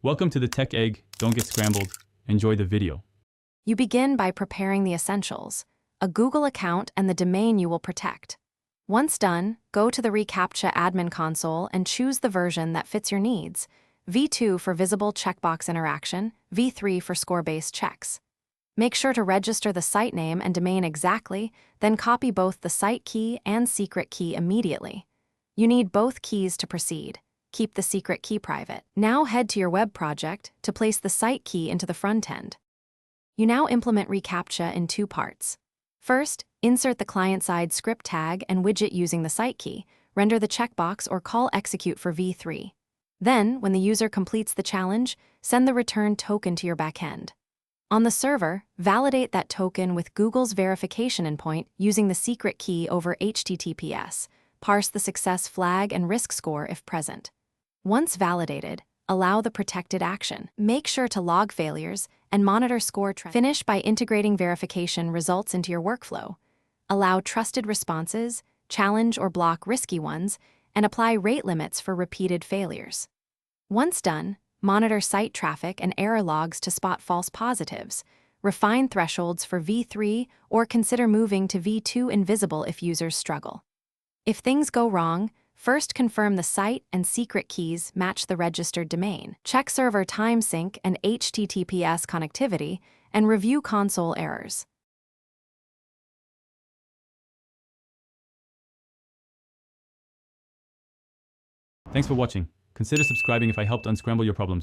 Welcome to the Tech Egg. Don't get scrambled. Enjoy the video. You begin by preparing the essentials, a Google account and the domain you will protect. Once done, go to the reCAPTCha admin console and choose the version that fits your needs. V2 for visible checkbox interaction, V3 for score-based checks. Make sure to register the site name and domain exactly, then copy both the site key and secret key immediately. You need both keys to proceed. Keep the secret key private. Now head to your web project to place the site key into the front end. You now implement reCAPTCha in two parts. First, insert the client-side script tag and widget using the site key, render the checkbox or call execute for V3. Then, when the user completes the challenge, send the return token to your backend. On the server, validate that token with Google's verification endpoint using the secret key over HTTPS. Parse the success flag and risk score if present. Once validated, allow the protected action. Make sure to log failures and monitor score trends. Finish by integrating verification results into your workflow. Allow trusted responses, challenge or block risky ones, and apply rate limits for repeated failures. Once done, monitor site traffic and error logs to spot false positives. Refine thresholds for V3 or consider moving to V2 invisible if users struggle. If things go wrong, first confirm the site and secret keys match the registered domain. Check server time sync and HTTPS connectivity, and review console errors. Thanks for watching. Consider subscribing if I helped unscramble your problems.